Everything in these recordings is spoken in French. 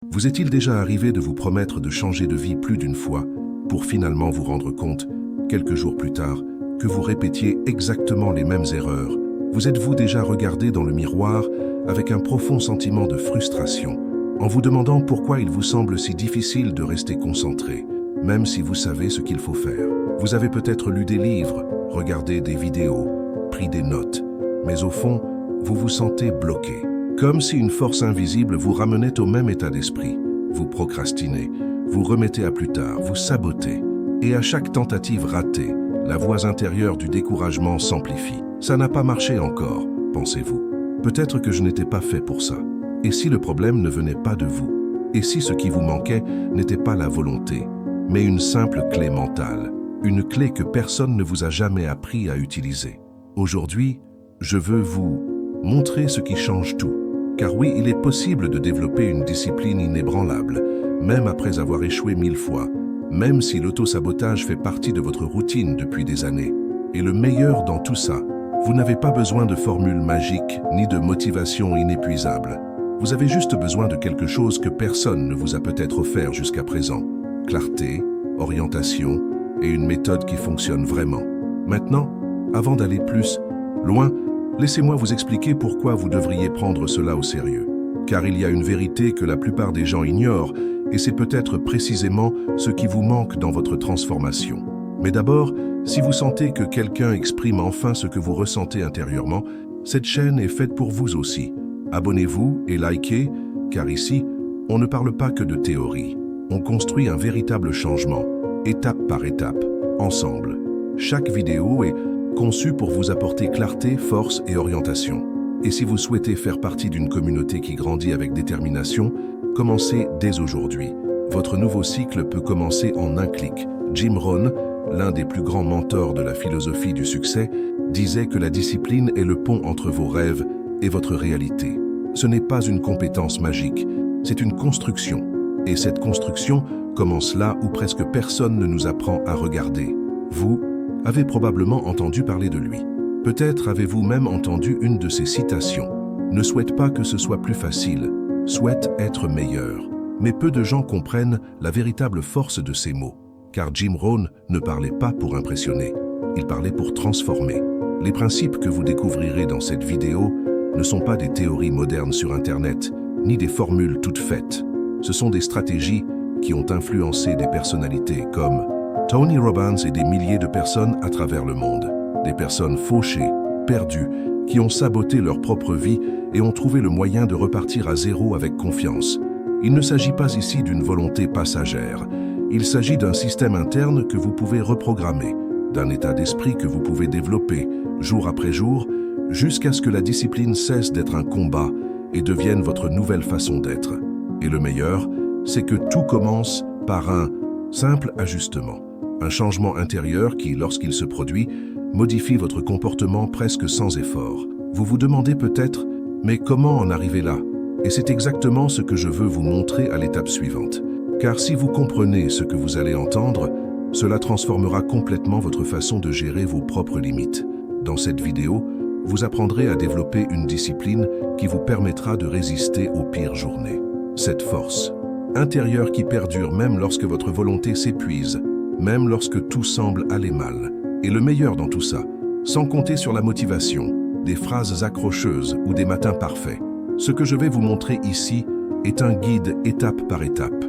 Vous est-il déjà arrivé de vous promettre de changer de vie plus d'une fois pour finalement vous rendre compte, quelques jours plus tard, que vous répétiez exactement les mêmes erreurs? Vous êtes-vous déjà regardé dans le miroir avec un profond sentiment de frustration, en vous demandant pourquoi il vous semble si difficile de rester concentré, même si vous savez ce qu'il faut faire? Vous avez peut-être lu des livres, regardé des vidéos, pris des notes, mais au fond, vous vous sentez bloqué, comme si une force invisible vous ramenait au même état d'esprit. Vous procrastinez, vous remettez à plus tard, vous sabotez, et à chaque tentative ratée, la voix intérieure du découragement s'amplifie. Ça n'a pas marché encore, pensez-vous. Peut-être que je n'étais pas fait pour ça. Et si le problème ne venait pas de vous? Et si ce qui vous manquait n'était pas la volonté, mais une simple clé mentale, une clé que personne ne vous a jamais appris à utiliser? Aujourd'hui, je veux vous montrer ce qui change tout. Car oui, il est possible de développer une discipline inébranlable, même après avoir échoué 1000 fois, même si l'auto-sabotage fait partie de votre routine depuis des années. Et le meilleur dans tout ça, vous n'avez pas besoin de formules magiques ni de motivation inépuisable. Vous avez juste besoin de quelque chose que personne ne vous a peut-être offert jusqu'à présent. Clarté, orientation et une méthode qui fonctionne vraiment. Maintenant, avant d'aller plus loin, laissez-moi vous expliquer pourquoi vous devriez prendre cela au sérieux. Car il y a une vérité que la plupart des gens ignorent, et c'est peut-être précisément ce qui vous manque dans votre transformation. Mais d'abord, si vous sentez que quelqu'un exprime enfin ce que vous ressentez intérieurement, cette chaîne est faite pour vous aussi. Abonnez-vous et likez, car ici, on ne parle pas que de théorie. On construit un véritable changement, étape par étape, ensemble. Chaque vidéo est conçue pour vous apporter clarté, force et orientation. Et si vous souhaitez faire partie d'une communauté qui grandit avec détermination, commencez dès aujourd'hui. Votre nouveau cycle peut commencer en un clic. Jim Rohn, l'un des plus grands mentors de la philosophie du succès, disait que la discipline est le pont entre vos rêves et votre réalité. Ce n'est pas une compétence magique, c'est une construction. Et cette construction commence là où presque personne ne nous apprend à regarder. Vous avez probablement entendu parler de lui. Peut-être avez-vous même entendu une de ses citations. Ne souhaite pas que ce soit plus facile, souhaite être meilleur. Mais peu de gens comprennent la véritable force de ces mots. Car Jim Rohn ne parlait pas pour impressionner, il parlait pour transformer. Les principes que vous découvrirez dans cette vidéo ne sont pas des théories modernes sur Internet, ni des formules toutes faites. Ce sont des stratégies qui ont influencé des personnalités comme Tony Robbins et des milliers de personnes à travers le monde. Des personnes fauchées, perdues, qui ont saboté leur propre vie et ont trouvé le moyen de repartir à zéro avec confiance. Il ne s'agit pas ici d'une volonté passagère. Il s'agit d'un système interne que vous pouvez reprogrammer, d'un état d'esprit que vous pouvez développer jour après jour, jusqu'à ce que la discipline cesse d'être un combat et devienne votre nouvelle façon d'être. Et le meilleur, c'est que tout commence par un simple ajustement. Un changement intérieur qui, lorsqu'il se produit, modifie votre comportement presque sans effort. Vous vous demandez peut-être, mais comment en arriver là? Et c'est exactement ce que je veux vous montrer à l'étape suivante. Car si vous comprenez ce que vous allez entendre, cela transformera complètement votre façon de gérer vos propres limites. Dans cette vidéo, vous apprendrez à développer une discipline qui vous permettra de résister aux pires journées. Cette force intérieure qui perdure même lorsque votre volonté s'épuise, même lorsque tout semble aller mal. Et le meilleur dans tout ça, sans compter sur la motivation, des phrases accrocheuses ou des matins parfaits. Ce que je vais vous montrer ici est un guide étape par étape,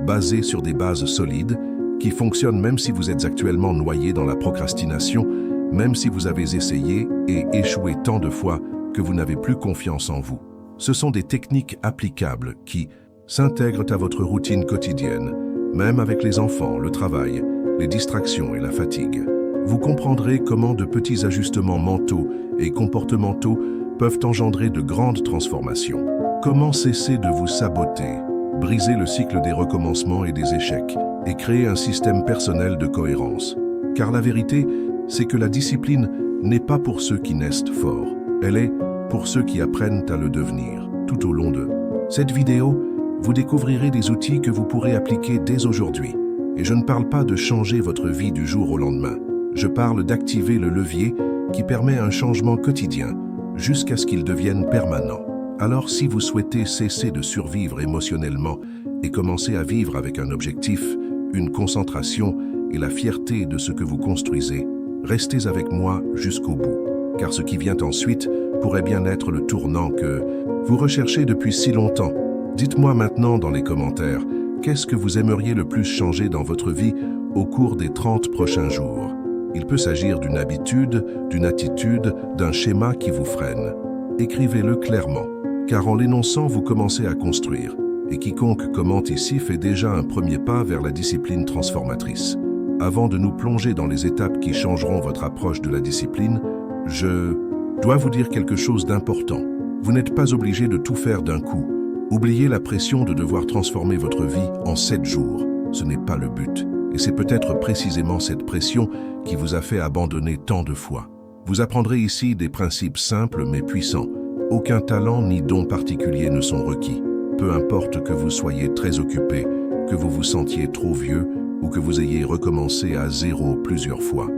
basé sur des bases solides, qui fonctionnent même si vous êtes actuellement noyé dans la procrastination, même si vous avez essayé et échoué tant de fois que vous n'avez plus confiance en vous. Ce sont des techniques applicables qui s'intègrent à votre routine quotidienne, même avec les enfants, le travail, les distractions et la fatigue. Vous comprendrez comment de petits ajustements mentaux et comportementaux peuvent engendrer de grandes transformations. Comment cesser de vous saboter, briser le cycle des recommencements et des échecs, et créer un système personnel de cohérence. Car la vérité, c'est que la discipline n'est pas pour ceux qui naissent forts, elle est pour ceux qui apprennent à le devenir, tout au long de cette vidéo. Vous découvrirez des outils que vous pourrez appliquer dès aujourd'hui. Et je ne parle pas de changer votre vie du jour au lendemain. Je parle d'activer le levier qui permet un changement quotidien jusqu'à ce qu'il devienne permanent. Alors si vous souhaitez cesser de survivre émotionnellement et commencez à vivre avec un objectif, une concentration et la fierté de ce que vous construisez. Restez avec moi jusqu'au bout, car ce qui vient ensuite pourrait bien être le tournant que vous recherchez depuis si longtemps. Dites-moi maintenant dans les commentaires, qu'est-ce que vous aimeriez le plus changer dans votre vie au cours des 30 prochains jours? Il peut s'agir d'une habitude, d'une attitude, d'un schéma qui vous freine. Écrivez-le clairement, car en l'énonçant, vous commencez à construire. Et quiconque commente ici fait déjà un premier pas vers la discipline transformatrice. Avant de nous plonger dans les étapes qui changeront votre approche de la discipline, je dois vous dire quelque chose d'important. Vous n'êtes pas obligé de tout faire d'un coup. Oubliez la pression de devoir transformer votre vie en 7 jours. Ce n'est pas le but. Et c'est peut-être précisément cette pression qui vous a fait abandonner tant de fois. Vous apprendrez ici des principes simples mais puissants. Aucun talent ni don particulier ne sont requis. Peu importe que vous soyez très occupé, que vous vous sentiez trop vieux ou que vous ayez recommencé à zéro plusieurs fois.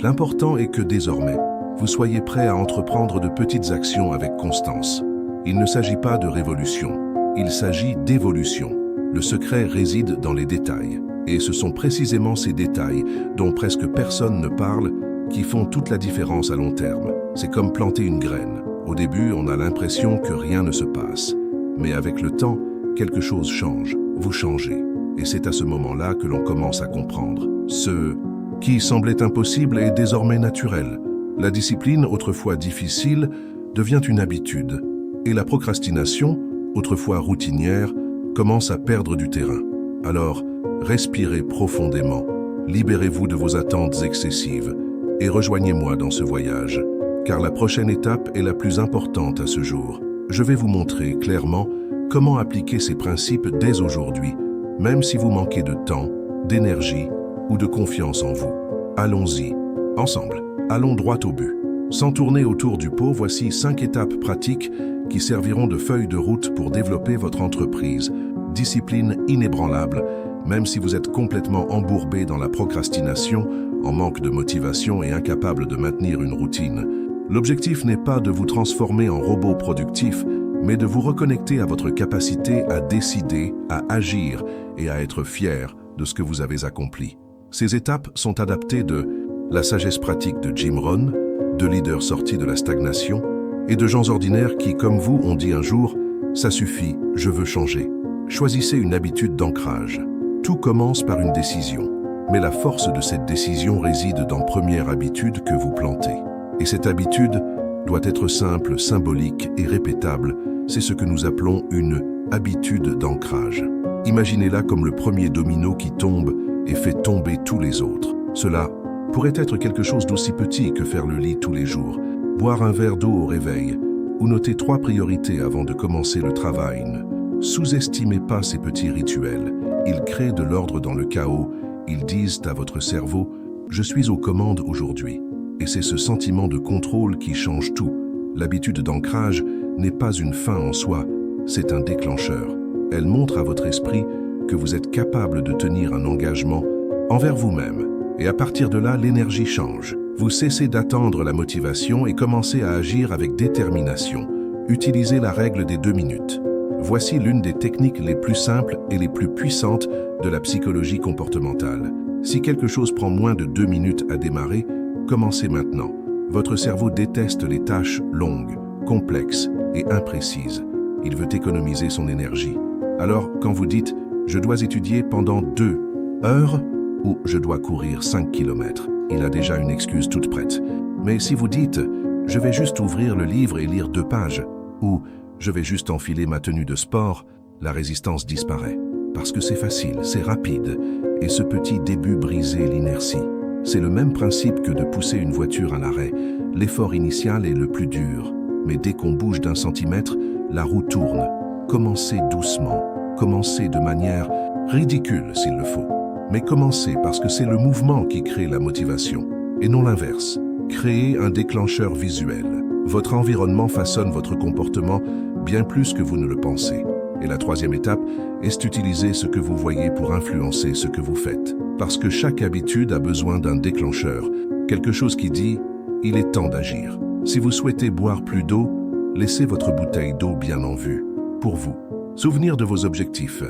L'important est que désormais, vous soyez prêt à entreprendre de petites actions avec constance. Il ne s'agit pas de révolution, il s'agit d'évolution. Le secret réside dans les détails. Et ce sont précisément ces détails, dont presque personne ne parle, qui font toute la différence à long terme. C'est comme planter une graine. Au début, on a l'impression que rien ne se passe. Mais avec le temps, quelque chose change, vous changez. Et c'est à ce moment-là que l'on commence à comprendre. Ce qui semblait impossible est désormais naturel. La discipline, autrefois difficile, devient une habitude. Et la procrastination, autrefois routinière, commence à perdre du terrain. Alors, respirez profondément, libérez-vous de vos attentes excessives et rejoignez-moi dans ce voyage, car la prochaine étape est la plus importante à ce jour. Je vais vous montrer clairement comment appliquer ces principes dès aujourd'hui, même si vous manquez de temps, d'énergie ou de confiance en vous. Allons-y, ensemble, allons droit au but. Sans tourner autour du pot, voici 5 étapes pratiques qui serviront de feuille de route pour développer votre entreprise. Discipline inébranlable, même si vous êtes complètement embourbé dans la procrastination, en manque de motivation et incapable de maintenir une routine. L'objectif n'est pas de vous transformer en robot productif, mais de vous reconnecter à votre capacité à décider, à agir et à être fier de ce que vous avez accompli. Ces étapes sont adaptées de la sagesse pratique de Jim Rohn, de leaders sortis de la stagnation et de gens ordinaires qui, comme vous, ont dit un jour « ça suffit, je veux changer ». Choisissez une habitude d'ancrage. Tout commence par une décision, mais la force de cette décision réside dans la première habitude que vous plantez. Et cette habitude doit être simple, symbolique et répétable. C'est ce que nous appelons une habitude d'ancrage. Imaginez-la comme le premier domino qui tombe et fait tomber tous les autres. Cela pourrait être quelque chose d'aussi petit que faire le lit tous les jours, boire un verre d'eau au réveil ou noter 3 priorités avant de commencer le travail. Ne sous-estimez pas ces petits rituels. Ils créent de l'ordre dans le chaos. Ils disent à votre cerveau « Je suis aux commandes aujourd'hui ». Et c'est ce sentiment de contrôle qui change tout. L'habitude d'ancrage n'est pas une fin en soi, c'est un déclencheur. Elle montre à votre esprit que vous êtes capable de tenir un engagement envers vous-même. Et à partir de là, l'énergie change. Vous cessez d'attendre la motivation et commencez à agir avec détermination. Utilisez la règle des 2 minutes. Voici l'une des techniques les plus simples et les plus puissantes de la psychologie comportementale. Si quelque chose prend moins de 2 minutes à démarrer, commencez maintenant. Votre cerveau déteste les tâches longues, complexes et imprécises. Il veut économiser son énergie. Alors, quand vous dites « je dois étudier pendant 2 heures » ou « je dois courir 5 km », il a déjà une excuse toute prête. Mais si vous dites « je vais juste ouvrir le livre et lire 2 pages » ou « je vais juste enfiler ma tenue de sport », la résistance disparaît. Parce que c'est facile, c'est rapide, et ce petit début brise l'inertie. C'est le même principe que de pousser une voiture à l'arrêt. L'effort initial est le plus dur, mais dès qu'on bouge d'1 centimètre, la roue tourne. Commencez doucement, commencez de manière ridicule s'il le faut. Mais commencez parce que c'est le mouvement qui crée la motivation, et non l'inverse. Créez un déclencheur visuel. Votre environnement façonne votre comportement bien plus que vous ne le pensez. Et la 3e étape est d'utiliser ce que vous voyez pour influencer ce que vous faites. Parce que chaque habitude a besoin d'un déclencheur, quelque chose qui dit « il est temps d'agir ». Si vous souhaitez boire plus d'eau, laissez votre bouteille d'eau bien en vue, pour vous. Souvenir de vos objectifs.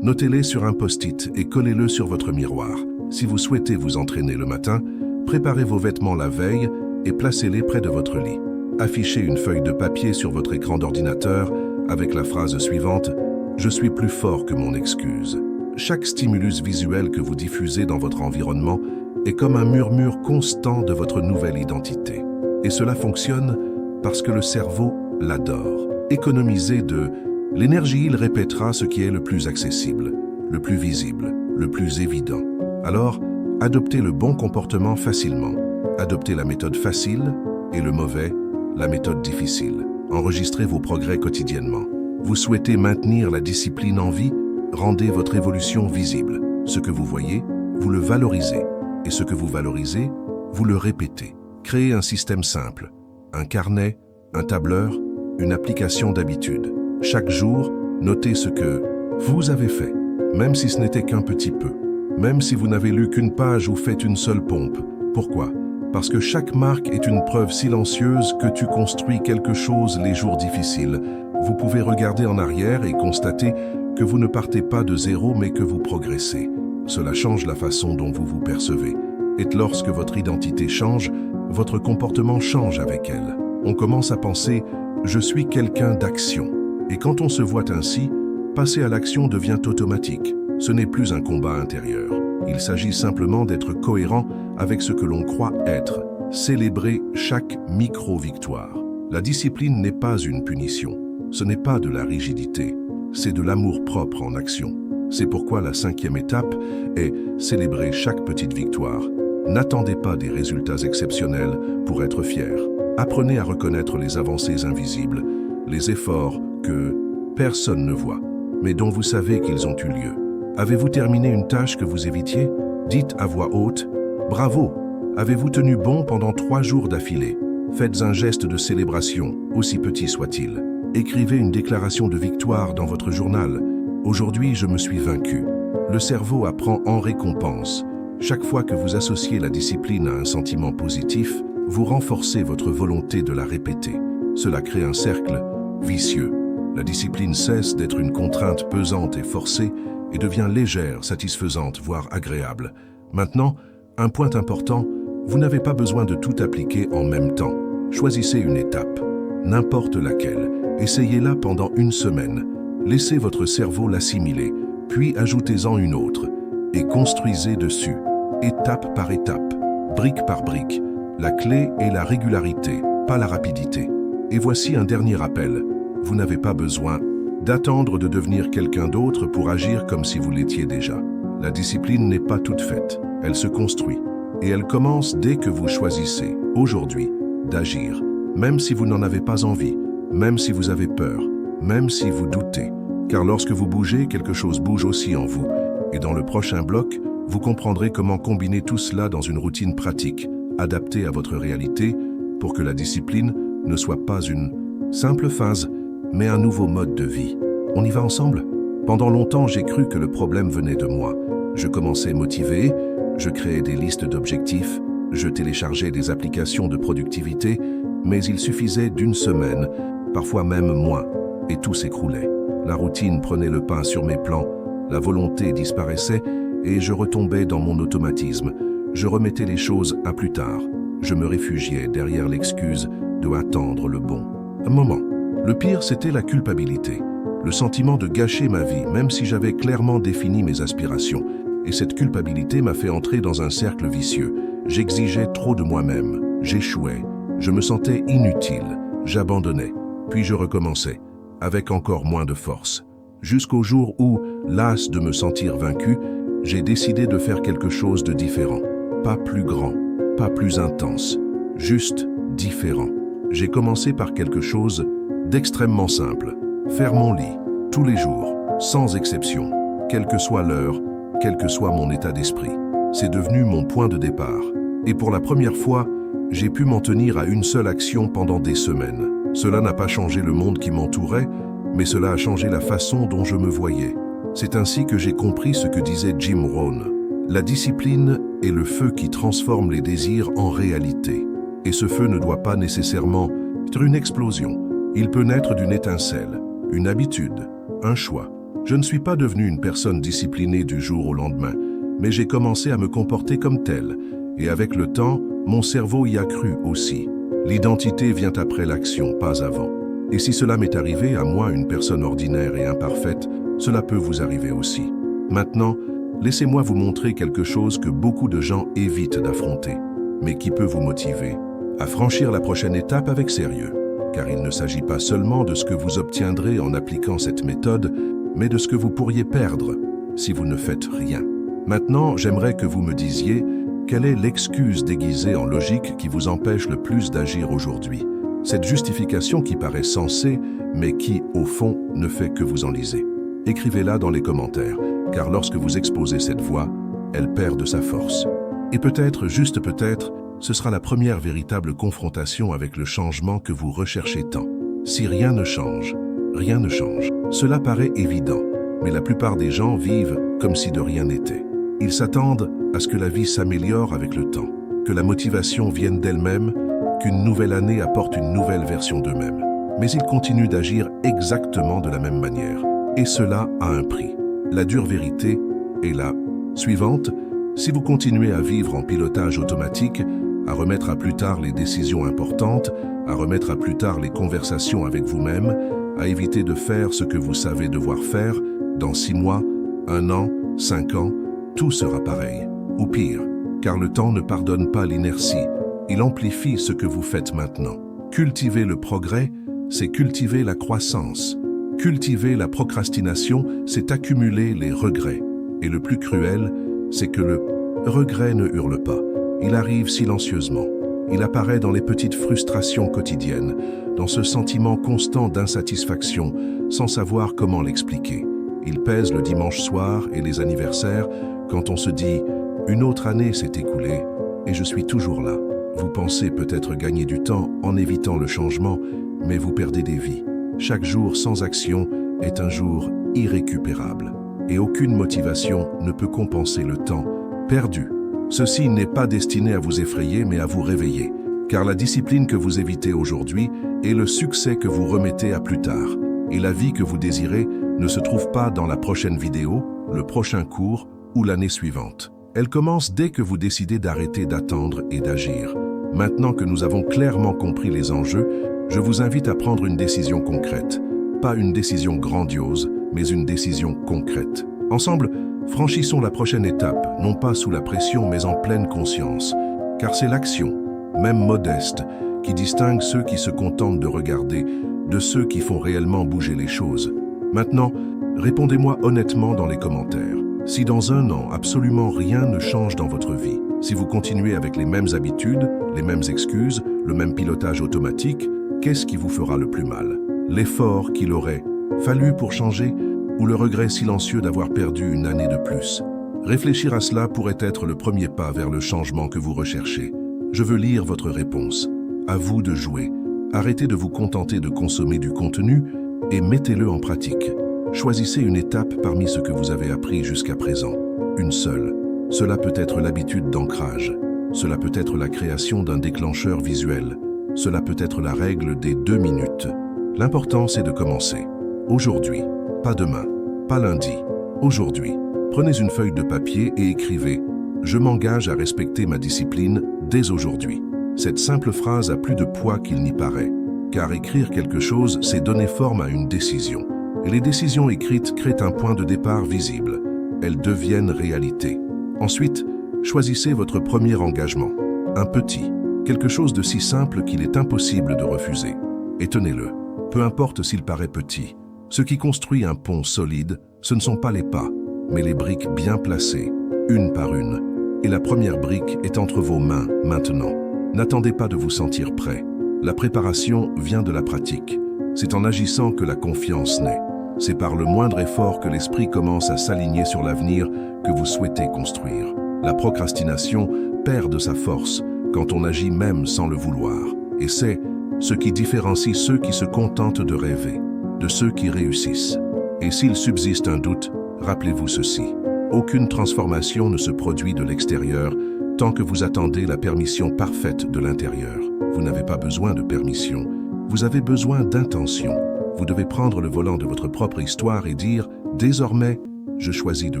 Notez-les sur un post-it et collez-le sur votre miroir. Si vous souhaitez vous entraîner le matin, préparez vos vêtements la veille et placez-les près de votre lit. Affichez une feuille de papier sur votre écran d'ordinateur avec la phrase suivante « Je suis plus fort que mon excuse ». Chaque stimulus visuel que vous diffusez dans votre environnement est comme un murmure constant de votre nouvelle identité. Et cela fonctionne parce que le cerveau l'adore. Économisez de l'énergie, il répétera ce qui est le plus accessible, le plus visible, le plus évident. Alors, adoptez le bon comportement facilement. Adoptez la méthode facile et le mauvais, la méthode difficile. Enregistrez vos progrès quotidiennement. Vous souhaitez maintenir la discipline en vie? Rendez votre évolution visible. Ce que vous voyez, vous le valorisez. Et ce que vous valorisez, vous le répétez. Créez un système simple. Un carnet, un tableur, une application d'habitude. Chaque jour, notez ce que vous avez fait, même si ce n'était qu'un petit peu. Même si vous n'avez lu qu'une page ou fait une seule pompe. Pourquoi? Parce que chaque marque est une preuve silencieuse que tu construis quelque chose les jours difficiles. Vous pouvez regarder en arrière et constater que vous ne partez pas de zéro mais que vous progressez. Cela change la façon dont vous vous percevez. Et lorsque votre identité change, votre comportement change avec elle. On commence à penser « je suis quelqu'un d'action ». Et quand on se voit ainsi, passer à l'action devient automatique. Ce n'est plus un combat intérieur. Il s'agit simplement d'être cohérent avec ce que l'on croit être. Célébrer chaque micro-victoire. La discipline n'est pas une punition. Ce n'est pas de la rigidité. C'est de l'amour-propre en action. C'est pourquoi la 5e étape est célébrer chaque petite victoire. N'attendez pas des résultats exceptionnels pour être fier. Apprenez à reconnaître les avancées invisibles, les efforts que personne ne voit, mais dont vous savez qu'ils ont eu lieu. Avez-vous terminé une tâche que vous évitiez? Dites à voix haute « Bravo !» Avez-vous tenu bon pendant 3 jours d'affilée? Faites un geste de célébration, aussi petit soit-il. Écrivez une déclaration de victoire dans votre journal. Aujourd'hui, je me suis vaincu. Le cerveau apprend en récompense. Chaque fois que vous associez la discipline à un sentiment positif, vous renforcez votre volonté de la répéter. Cela crée un cercle vicieux. La discipline cesse d'être une contrainte pesante et forcée et devient légère, satisfaisante, voire agréable. Maintenant, un point important, vous n'avez pas besoin de tout appliquer en même temps. Choisissez une étape, n'importe laquelle. Essayez-la pendant 1 semaine. Laissez votre cerveau l'assimiler, puis ajoutez-en une autre et construisez dessus, étape par étape, brique par brique. La clé est la régularité, pas la rapidité. Et voici un dernier rappel. Vous n'avez pas besoin d'attendre de devenir quelqu'un d'autre pour agir comme si vous l'étiez déjà. La discipline n'est pas toute faite, elle se construit. Et elle commence dès que vous choisissez, aujourd'hui, d'agir, même si vous n'en avez pas envie, même si vous avez peur, même si vous doutez. Car lorsque vous bougez, quelque chose bouge aussi en vous. Et dans le prochain bloc, vous comprendrez comment combiner tout cela dans une routine pratique, adaptée à votre réalité, pour que la discipline ne soit pas une simple phase, mais un nouveau mode de vie. On y va ensemble? Pendant longtemps, j'ai cru que le problème venait de moi. Je commençais motivé, je créais des listes d'objectifs, je téléchargeais des applications de productivité, mais il suffisait d'1 semaine, parfois même moins, et tout s'écroulait. La routine prenait le pas sur mes plans, la volonté disparaissait et je retombais dans mon automatisme. Je remettais les choses à plus tard. Je me réfugiais derrière l'excuse de attendre le bon moment. Le pire, c'était la culpabilité, le sentiment de gâcher ma vie, même si j'avais clairement défini mes aspirations. Et cette culpabilité m'a fait entrer dans un cercle vicieux. J'exigeais trop de moi-même, j'échouais, je me sentais inutile, j'abandonnais, puis je recommençais, avec encore moins de force. Jusqu'au jour où, las de me sentir vaincu, j'ai décidé de faire quelque chose de différent. Pas plus grand, pas plus intense, juste différent. J'ai commencé par quelque chose d'extrêmement simple. Faire mon lit, tous les jours, sans exception, quelle que soit l'heure, quel que soit mon état d'esprit. C'est devenu mon point de départ. Et pour la première fois, j'ai pu m'en tenir à une seule action pendant des semaines. Cela n'a pas changé le monde qui m'entourait, mais cela a changé la façon dont je me voyais. C'est ainsi que j'ai compris ce que disait Jim Rohn. La discipline est le feu qui transforme les désirs en réalité. Et ce feu ne doit pas nécessairement être une explosion. Il peut naître d'une étincelle, une habitude, un choix. Je ne suis pas devenu une personne disciplinée du jour au lendemain, mais j'ai commencé à me comporter comme tel. Et avec le temps, mon cerveau y a cru aussi. L'identité vient après l'action, pas avant. Et si cela m'est arrivé à moi, une personne ordinaire et imparfaite, cela peut vous arriver aussi. Maintenant, laissez-moi vous montrer quelque chose que beaucoup de gens évitent d'affronter, mais qui peut vous motiver à franchir la prochaine étape avec sérieux. Car il ne s'agit pas seulement de ce que vous obtiendrez en appliquant cette méthode, mais de ce que vous pourriez perdre si vous ne faites rien. Maintenant, j'aimerais que vous me disiez quelle est l'excuse déguisée en logique qui vous empêche le plus d'agir aujourd'hui. Cette justification qui paraît sensée, mais qui, au fond, ne fait que vous enliser. Écrivez-la dans les commentaires, car lorsque vous exposez cette voix, elle perd de sa force. Et peut-être, juste peut-être, ce sera la première véritable confrontation avec le changement que vous recherchez tant. Si rien ne change, rien ne change. Cela paraît évident, mais la plupart des gens vivent comme si de rien n'était. Ils s'attendent à ce que la vie s'améliore avec le temps, que la motivation vienne d'elle-même, qu'une nouvelle année apporte une nouvelle version d'eux-mêmes. Mais ils continuent d'agir exactement de la même manière. Et cela a un prix. La dure vérité est la suivante. Si vous continuez à vivre en pilotage automatique, à remettre à plus tard les décisions importantes, à remettre à plus tard les conversations avec vous-même, à éviter de faire ce que vous savez devoir faire, dans 6 mois, 1 an, 5 ans, tout sera pareil. Ou pire, car le temps ne pardonne pas l'inertie, il amplifie ce que vous faites maintenant. Cultiver le progrès, c'est cultiver la croissance. Cultiver la procrastination, c'est accumuler les regrets. Et le plus cruel, c'est que le regret ne hurle pas. Il arrive silencieusement. Il apparaît dans les petites frustrations quotidiennes, dans ce sentiment constant d'insatisfaction, sans savoir comment l'expliquer. Il pèse le dimanche soir et les anniversaires, quand on se dit « une autre année s'est écoulée et je suis toujours là ». Vous pensez peut-être gagner du temps en évitant le changement, mais vous perdez des vies. Chaque jour sans action est un jour irrécupérable. Et aucune motivation ne peut compenser le temps perdu. Ceci n'est pas destiné à vous effrayer, mais à vous réveiller. Car la discipline que vous évitez aujourd'hui est le succès que vous remettez à plus tard. Et la vie que vous désirez ne se trouve pas dans la prochaine vidéo, le prochain cours ou l'année suivante. Elle commence dès que vous décidez d'arrêter d'attendre et d'agir. Maintenant que nous avons clairement compris les enjeux, je vous invite à prendre une décision concrète. Pas une décision grandiose, mais une décision concrète. Ensemble, franchissons la prochaine étape, non pas sous la pression, mais en pleine conscience. Car c'est l'action, même modeste, qui distingue ceux qui se contentent de regarder de ceux qui font réellement bouger les choses. Maintenant, répondez-moi honnêtement dans les commentaires. Si dans 1 an, absolument rien ne change dans votre vie, si vous continuez avec les mêmes habitudes, les mêmes excuses, le même pilotage automatique, qu'est-ce qui vous fera le plus mal? L'effort qu'il aurait fallu pour changer ou le regret silencieux d'avoir perdu une année de plus? Réfléchir à cela pourrait être le premier pas vers le changement que vous recherchez. Je veux lire votre réponse. À vous de jouer. Arrêtez de vous contenter de consommer du contenu et mettez-le en pratique. Choisissez une étape parmi ce que vous avez appris jusqu'à présent. Une seule. Cela peut être l'habitude d'ancrage. Cela peut être la création d'un déclencheur visuel. Cela peut être la règle des 2 minutes. L'important, c'est de commencer. Aujourd'hui, pas demain, pas lundi. Aujourd'hui, prenez une feuille de papier et écrivez « Je m'engage à respecter ma discipline dès aujourd'hui ». Cette simple phrase a plus de poids qu'il n'y paraît, car écrire quelque chose, c'est donner forme à une décision. Et les décisions écrites créent un point de départ visible. Elles deviennent réalité. Ensuite, choisissez votre premier engagement. Un petit, quelque chose de si simple qu'il est impossible de refuser. Et tenez-le, peu importe s'il paraît petit. Ce qui construit un pont solide, ce ne sont pas les pas, mais les briques bien placées, une par une. Et la première brique est entre vos mains maintenant. N'attendez pas de vous sentir prêt. La préparation vient de la pratique. C'est en agissant que la confiance naît. C'est par le moindre effort que l'esprit commence à s'aligner sur l'avenir que vous souhaitez construire. La procrastination perd de sa force quand on agit même sans le vouloir. Et c'est ce qui différencie ceux qui se contentent de rêver, de ceux qui réussissent. Et s'il subsiste un doute, rappelez-vous ceci. Aucune transformation ne se produit de l'extérieur tant que vous attendez la permission parfaite de l'intérieur. Vous n'avez pas besoin de permission, vous avez besoin d'intention. Vous devez prendre le volant de votre propre histoire et dire « Désormais, je choisis de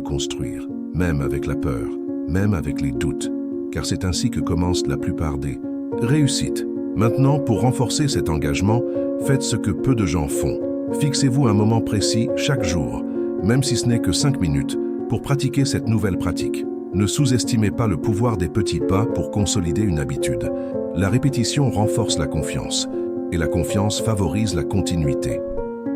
construire, même avec la peur, même avec les doutes, car c'est ainsi que commencent la plupart des réussites. Maintenant, pour renforcer cet engagement, faites ce que peu de gens font. Fixez-vous un moment précis chaque jour, même si ce n'est que 5 minutes, pour pratiquer cette nouvelle pratique. Ne sous-estimez pas le pouvoir des petits pas pour consolider une habitude. La répétition renforce la confiance, et la confiance favorise la continuité.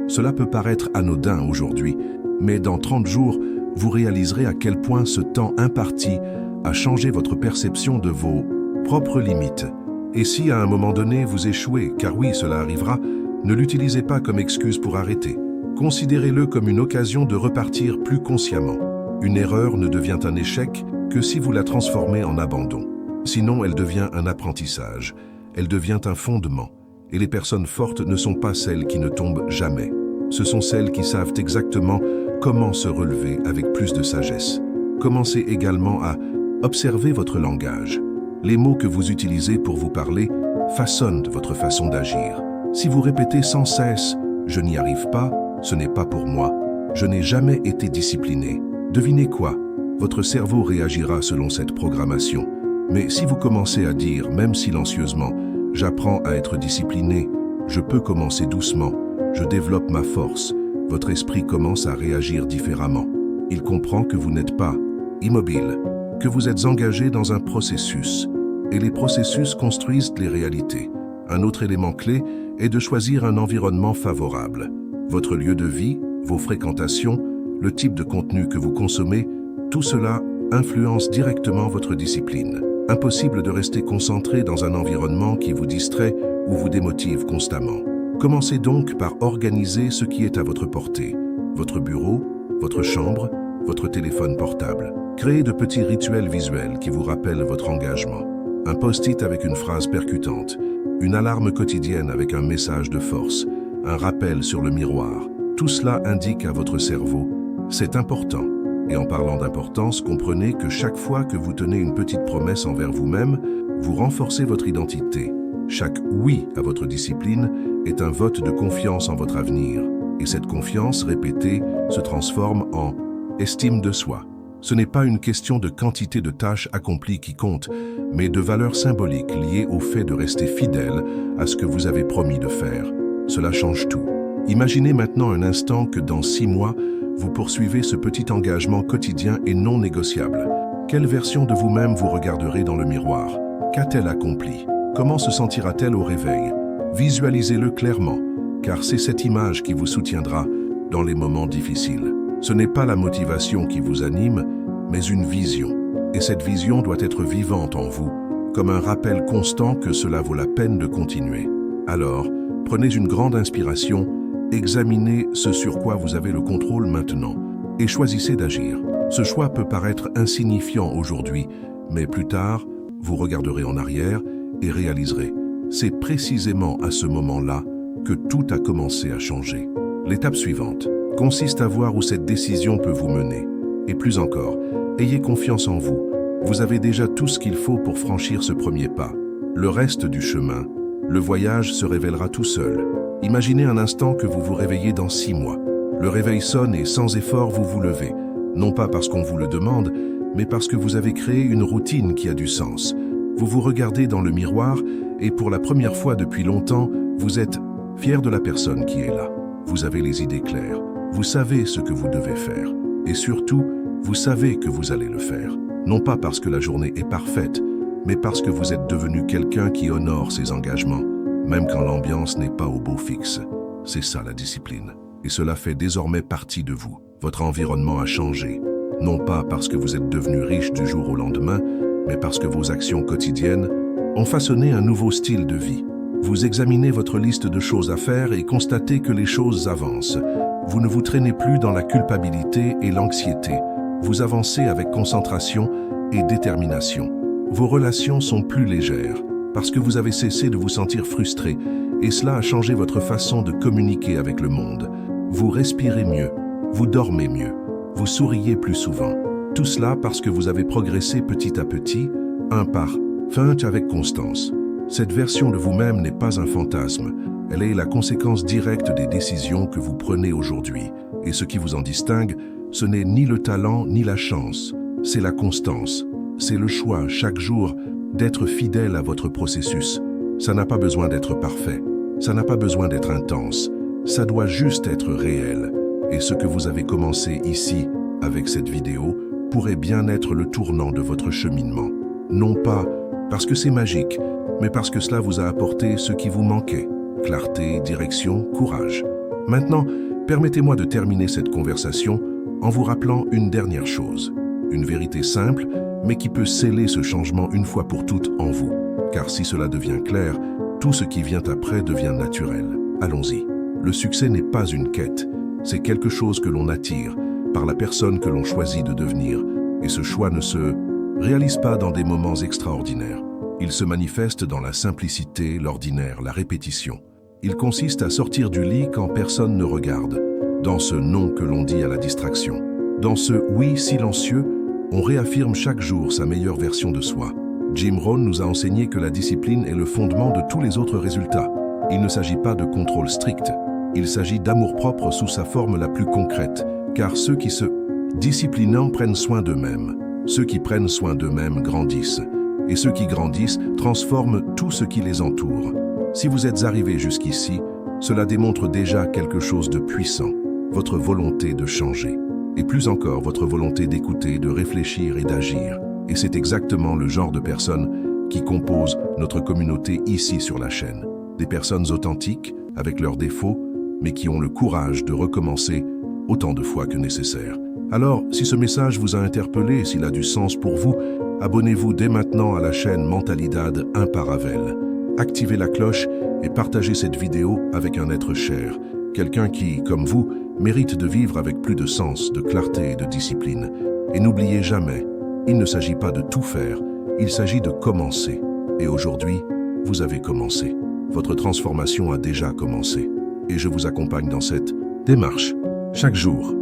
Cela peut paraître anodin aujourd'hui, mais dans 30 jours, vous réaliserez à quel point ce temps imparti a changé votre perception de vos propres limites. Et si à un moment donné vous échouez, car oui, cela arrivera, ne l'utilisez pas comme excuse pour arrêter. Considérez-le comme une occasion de repartir plus consciemment. Une erreur ne devient un échec que si vous la transformez en abandon. Sinon, elle devient un apprentissage, elle devient un fondement. Et les personnes fortes ne sont pas celles qui ne tombent jamais. Ce sont celles qui savent exactement comment se relever avec plus de sagesse. Commencez également à observer votre langage. Les mots que vous utilisez pour vous parler façonnent votre façon d'agir. Si vous répétez sans cesse « je n'y arrive pas »,« ce n'est pas pour moi »,« je n'ai jamais été discipliné », devinez quoi? Votre cerveau réagira selon cette programmation. Mais si vous commencez à dire, même silencieusement, « j'apprends à être discipliné »,« je peux commencer doucement »,« je développe ma force », votre esprit commence à réagir différemment. Il comprend que vous n'êtes pas immobile, que vous êtes engagé dans un processus. Et les processus construisent les réalités. Un autre élément clé est de choisir un environnement favorable. Votre lieu de vie, vos fréquentations, le type de contenu que vous consommez, tout cela influence directement votre discipline. Impossible de rester concentré dans un environnement qui vous distrait ou vous démotive constamment. Commencez donc par organiser ce qui est à votre portée. Votre bureau, votre chambre, votre téléphone portable. Créez de petits rituels visuels qui vous rappellent votre engagement. Un post-it avec une phrase percutante, une alarme quotidienne avec un message de force, un rappel sur le miroir. Tout cela indique à votre cerveau « c'est important ». Et en parlant d'importance, comprenez que chaque fois que vous tenez une petite promesse envers vous-même, vous renforcez votre identité. Chaque « oui » à votre discipline est un vote de confiance en votre avenir. Et cette confiance répétée se transforme en estime de soi. Ce n'est pas une question de quantité de tâches accomplies qui compte, mais de valeurs symboliques liées au fait de rester fidèle à ce que vous avez promis de faire. Cela change tout. Imaginez maintenant un instant que dans 6 mois, vous poursuivez ce petit engagement quotidien et non négociable. Quelle version de vous-même vous regarderez dans le miroir? Qu'a-t-elle accompli? Comment se sentira-t-elle au réveil? Visualisez-le clairement, car c'est cette image qui vous soutiendra dans les moments difficiles. Ce n'est pas la motivation qui vous anime, mais une vision. Et cette vision doit être vivante en vous, comme un rappel constant que cela vaut la peine de continuer. Alors, prenez une grande inspiration, examinez ce sur quoi vous avez le contrôle maintenant et choisissez d'agir. Ce choix peut paraître insignifiant aujourd'hui, mais plus tard, vous regarderez en arrière et réaliserez. C'est précisément à ce moment-là que tout a commencé à changer. L'étape suivante consiste à voir où cette décision peut vous mener. Et plus encore, ayez confiance en vous. Vous avez déjà tout ce qu'il faut pour franchir ce premier pas. Le reste du chemin, le voyage se révélera tout seul. Imaginez un instant que vous vous réveillez dans 6 mois. Le réveil sonne et sans effort vous vous levez. Non pas parce qu'on vous le demande, mais parce que vous avez créé une routine qui a du sens. Vous vous regardez dans le miroir et pour la première fois depuis longtemps, vous êtes fier de la personne qui est là. Vous avez les idées claires. Vous savez ce que vous devez faire. Et surtout, vous savez que vous allez le faire. Non pas parce que la journée est parfaite, mais parce que vous êtes devenu quelqu'un qui honore ses engagements, même quand l'ambiance n'est pas au beau fixe. C'est ça la discipline. Et cela fait désormais partie de vous. Votre environnement a changé. Non pas parce que vous êtes devenu riche du jour au lendemain, mais parce que vos actions quotidiennes ont façonné un nouveau style de vie. Vous examinez votre liste de choses à faire et constatez que les choses avancent. Vous ne vous traînez plus dans la culpabilité et l'anxiété. Vous avancez avec concentration et détermination. Vos relations sont plus légères parce que vous avez cessé de vous sentir frustré et cela a changé votre façon de communiquer avec le monde. Vous respirez mieux, vous dormez mieux, vous souriez plus souvent. Tout cela parce que vous avez progressé petit à petit, un pas, avec constance. Cette version de vous-même n'est pas un fantasme, elle est la conséquence directe des décisions que vous prenez aujourd'hui. Et ce qui vous en distingue, ce n'est ni le talent ni la chance, c'est la constance. C'est le choix, chaque jour, d'être fidèle à votre processus. Ça n'a pas besoin d'être parfait, ça n'a pas besoin d'être intense, ça doit juste être réel. Et ce que vous avez commencé ici, avec cette vidéo, pourrait bien être le tournant de votre cheminement. Non pas parce que c'est magique, mais parce que cela vous a apporté ce qui vous manquait. Clarté, direction, courage. Maintenant, permettez-moi de terminer cette conversation en vous rappelant une dernière chose. Une vérité simple, mais qui peut sceller ce changement une fois pour toutes en vous. Car si cela devient clair, tout ce qui vient après devient naturel. Allons-y. Le succès n'est pas une quête, c'est quelque chose que l'on attire par la personne que l'on choisit de devenir. Et ce choix ne se réalise pas dans des moments extraordinaires. Il se manifeste dans la simplicité, l'ordinaire, la répétition. Il consiste à sortir du lit quand personne ne regarde, dans ce non que l'on dit à la distraction. Dans ce oui silencieux, on réaffirme chaque jour sa meilleure version de soi. Jim Rohn nous a enseigné que la discipline est le fondement de tous les autres résultats. Il ne s'agit pas de contrôle strict, il s'agit d'amour-propre sous sa forme la plus concrète, car ceux qui se disciplinent prennent soin d'eux-mêmes. Ceux qui prennent soin d'eux-mêmes grandissent, et ceux qui grandissent transforment tout ce qui les entoure. Si vous êtes arrivé jusqu'ici, cela démontre déjà quelque chose de puissant, votre volonté de changer. Et plus encore, votre volonté d'écouter, de réfléchir et d'agir. Et c'est exactement le genre de personnes qui composent notre communauté ici sur la chaîne. Des personnes authentiques, avec leurs défauts, mais qui ont le courage de recommencer autant de fois que nécessaire. Alors, si ce message vous a interpellé, s'il a du sens pour vous, abonnez-vous dès maintenant à la chaîne Mentalidad Imparavel. Activez la cloche et partagez cette vidéo avec un être cher, quelqu'un qui, comme vous, mérite de vivre avec plus de sens, de clarté et de discipline. Et n'oubliez jamais, il ne s'agit pas de tout faire, il s'agit de commencer. Et aujourd'hui, vous avez commencé. Votre transformation a déjà commencé. Et je vous accompagne dans cette démarche, chaque jour.